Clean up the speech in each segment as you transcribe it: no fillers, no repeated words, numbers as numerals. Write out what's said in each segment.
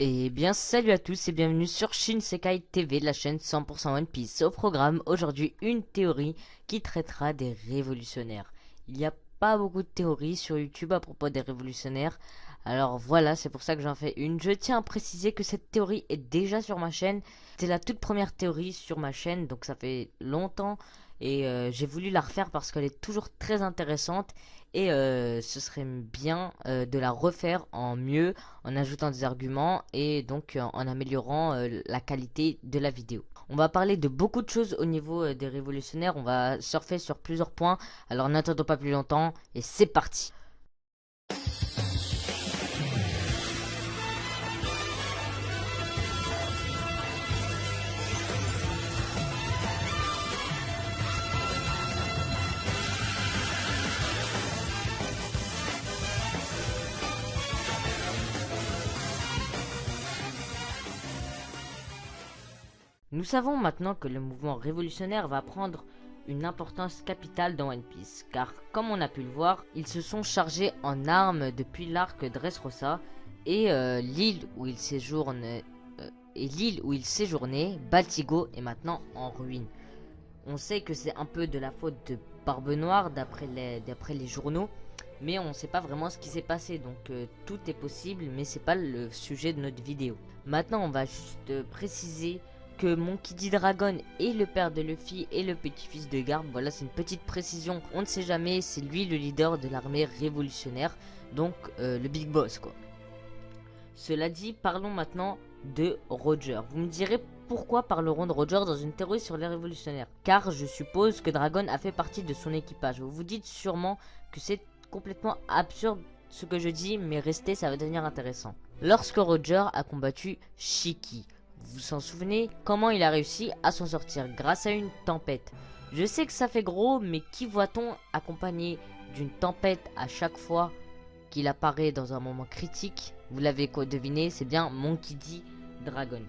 Et bien salut à tous et bienvenue sur Shinsekai TV, la chaîne 100% One Piece. Au programme aujourd'hui une théorie qui traitera des révolutionnaires. Il n'y a pas beaucoup de théories sur YouTube à propos des révolutionnaires. Alors voilà, c'est pour ça que j'en fais une. Je tiens à préciser que cette théorie est déjà sur ma chaîne. C'est la toute première théorie sur ma chaîne, donc ça fait longtemps. Et j'ai voulu la refaire parce qu'elle est toujours très intéressante. Et ce serait bien de la refaire en mieux, en ajoutant des arguments et donc en améliorant la qualité de la vidéo. On va parler de beaucoup de choses au niveau des révolutionnaires, on va surfer sur plusieurs points, alors n'attendons pas plus longtemps et c'est parti. Nous savons maintenant que le mouvement révolutionnaire va prendre une importance capitale dans One Piece, car comme on a pu le voir, ils se sont chargés en armes depuis l'arc Dressrosa et l'île où ils séjournent Baltigo, est maintenant en ruine. On sait que c'est un peu de la faute de Barbe Noire d'après les journaux, mais on ne sait pas vraiment ce qui s'est passé, donc tout est possible, mais c'est pas le sujet de notre vidéo. Maintenant, on va juste préciser que Monkey D. Dragon est le père de Luffy et le petit-fils de Garp. Voilà, c'est une petite précision, on ne sait jamais, c'est lui le leader de l'armée révolutionnaire, donc le big boss quoi. Cela dit, parlons maintenant de Roger. Vous me direz pourquoi parlerons de Roger dans une théorie sur les révolutionnaires? Car je suppose que Dragon a fait partie de son équipage. Vous vous dites sûrement que c'est complètement absurde ce que je dis, mais restez, ça va devenir intéressant. Lorsque Roger a combattu Shiki, vous vous en souvenez comment il a réussi à s'en sortir grâce à une tempête. Je sais que ça fait gros, mais qui voit-on accompagné d'une tempête à chaque fois qu'il apparaît dans un moment critique? Vous l'avez deviné, c'est bien Monkey D. Dragon.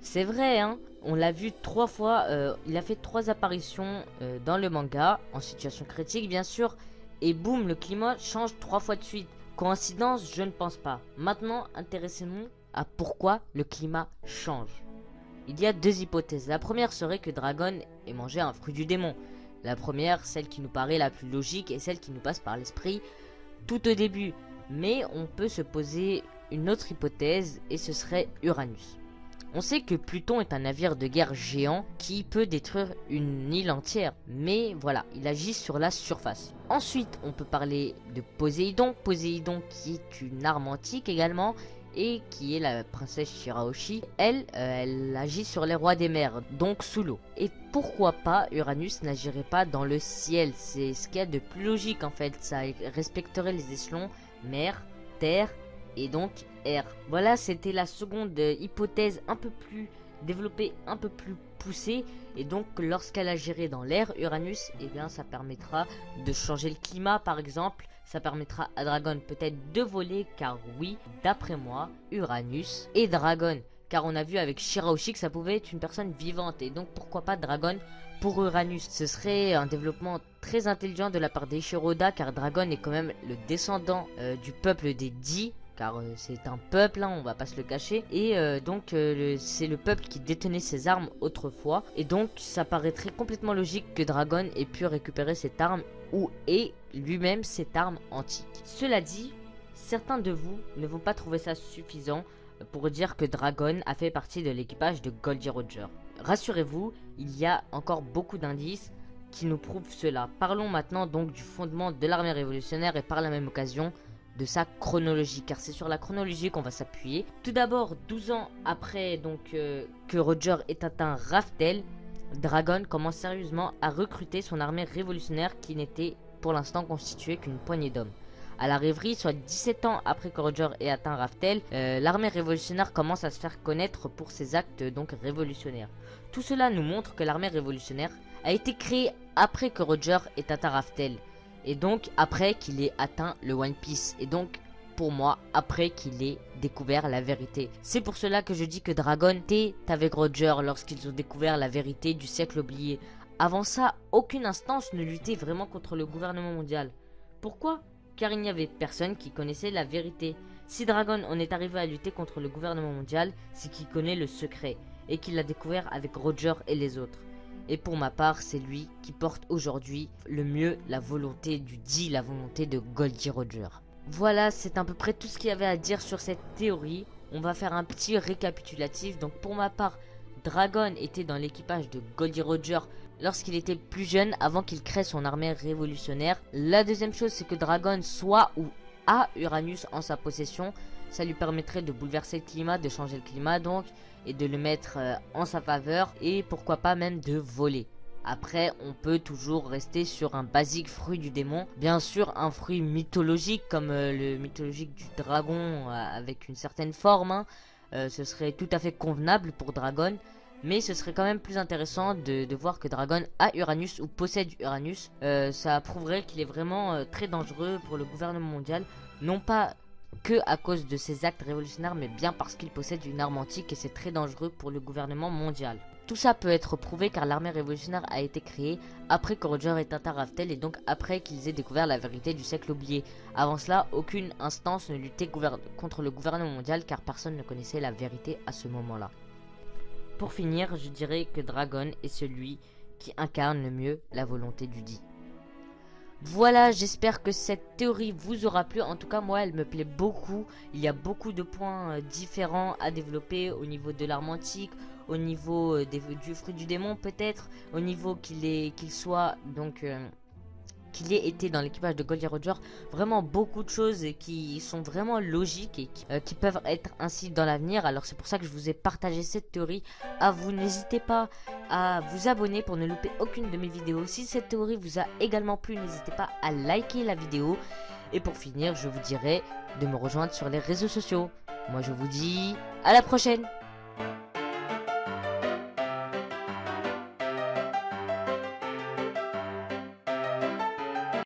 C'est vrai, hein, on l'a vu 3 fois, il a fait 3 apparitions dans le manga, en situation critique bien sûr, et boum, le climat change 3 fois de suite. Coïncidence, je ne pense pas. Maintenant, intéressons-nous à pourquoi le climat change. Il y a 2 hypothèses. La première serait que Dragon ait mangé un fruit du démon. La première, celle qui nous paraît la plus logique et celle qui nous passe par l'esprit tout au début. Mais on peut se poser une autre hypothèse et ce serait Uranus. On sait que Pluton est un navire de guerre géant qui peut détruire une île entière, mais voilà, il agit sur la surface. Ensuite, on peut parler de Poséidon, Poséidon qui est une arme antique également, et qui est la princesse Shirahoshi. Elle agit sur les rois des mers, donc sous l'eau. Et pourquoi pas Uranus n'agirait pas dans le ciel? C'est ce qu'il y a de plus logique en fait, ça respecterait les échelons mer, terre, et donc air. Voilà, c'était la seconde hypothèse un peu plus développée, un peu plus poussée. Et donc lorsqu'elle agirait dans l'air, Uranus, eh bien ça permettra de changer le climat par exemple. Ça permettra à Dragon peut-être de voler, car oui, d'après moi, Uranus et Dragon. Car on a vu avec Shirahoshi que ça pouvait être une personne vivante. Et donc pourquoi pas Dragon pour Uranus? Ce serait un développement très intelligent de la part d'Eiichiro Oda, car Dragon est quand même le descendant du peuple des Dix. Car c'est un peuple, hein, on va pas se le cacher. Et donc c'est le peuple qui détenait ses armes autrefois. Et donc ça paraîtrait complètement logique que Dragon ait pu récupérer cette arme ou ait lui-même cette arme antique. Cela dit, certains de vous ne vont pas trouver ça suffisant pour dire que Dragon a fait partie de l'équipage de Goldie Roger. Rassurez-vous, il y a encore beaucoup d'indices qui nous prouvent cela. Parlons maintenant donc du fondement de l'armée révolutionnaire et par la même occasion de sa chronologie, car c'est sur la chronologie qu'on va s'appuyer. Tout d'abord, 12 ans après donc que Roger ait atteint Raftel, Dragon commence sérieusement à recruter son armée révolutionnaire qui n'était pour l'instant constituée qu'une poignée d'hommes. À la rêverie, soit 17 ans après que Roger ait atteint Raftel, l'armée révolutionnaire commence à se faire connaître pour ses actes donc révolutionnaires. Tout cela nous montre que l'armée révolutionnaire a été créée après que Roger ait atteint Raftel. Et donc après qu'il ait atteint le One Piece. Et donc pour moi après qu'il ait découvert la vérité. C'est pour cela que je dis que Dragon était avec Roger lorsqu'ils ont découvert la vérité du siècle oublié. Avant ça, aucune instance ne luttait vraiment contre le gouvernement mondial. Pourquoi? Car il n'y avait personne qui connaissait la vérité. Si Dragon en est arrivé à lutter contre le gouvernement mondial, c'est qu'il connaît le secret et qu'il l'a découvert avec Roger et les autres. Et pour ma part, c'est lui qui porte aujourd'hui le mieux la volonté du dit, la volonté de Goldie Roger. Voilà, c'est à peu près tout ce qu'il y avait à dire sur cette théorie. On va faire un petit récapitulatif. Donc pour ma part, Dragon était dans l'équipage de Goldie Roger lorsqu'il était plus jeune, avant qu'il crée son armée révolutionnaire. La deuxième chose, c'est que Dragon soit ou a Uranus en sa possession. Ça lui permettrait de bouleverser le climat, de changer le climat donc, et de le mettre en sa faveur, et pourquoi pas même de voler. Après, on peut toujours rester sur un basique fruit du démon. Bien sûr, un fruit mythologique comme le mythologique du dragon avec une certaine forme. Hein. Ce serait tout à fait convenable pour Dragon. Mais ce serait quand même plus intéressant de voir que Dragon a Uranus ou possède Uranus. Ça prouverait qu'il est vraiment très dangereux pour le gouvernement mondial. Non pas que à cause de ses actes révolutionnaires, mais bien parce qu'il possède une arme antique et c'est très dangereux pour le gouvernement mondial. Tout ça peut être prouvé car l'armée révolutionnaire a été créée après que Roger ait atteint Raftel et donc après qu'ils aient découvert la vérité du siècle oublié. Avant cela, aucune instance ne luttait contre le gouvernement mondial car personne ne connaissait la vérité à ce moment-là. Pour finir, je dirais que Dragon est celui qui incarne le mieux la volonté du dit. Voilà, j'espère que cette théorie vous aura plu. En tout cas, moi, elle me plaît beaucoup. Il y a beaucoup de points différents à développer au niveau de l'arme antique, au niveau du fruit du démon peut-être, au niveau qu'il soit donc qu'il ait été dans l'équipage de Goldie Roger. Vraiment beaucoup de choses qui sont vraiment logiques et qui peuvent être ainsi dans l'avenir. Alors c'est pour ça que je vous ai partagé cette théorie à vous. N'hésitez pas à vous abonner pour ne louper aucune de mes vidéos. Si cette théorie vous a également plu, n'hésitez pas à liker la vidéo. Et pour finir, je vous dirai de me rejoindre sur les réseaux sociaux. Moi je vous dis à la prochaine.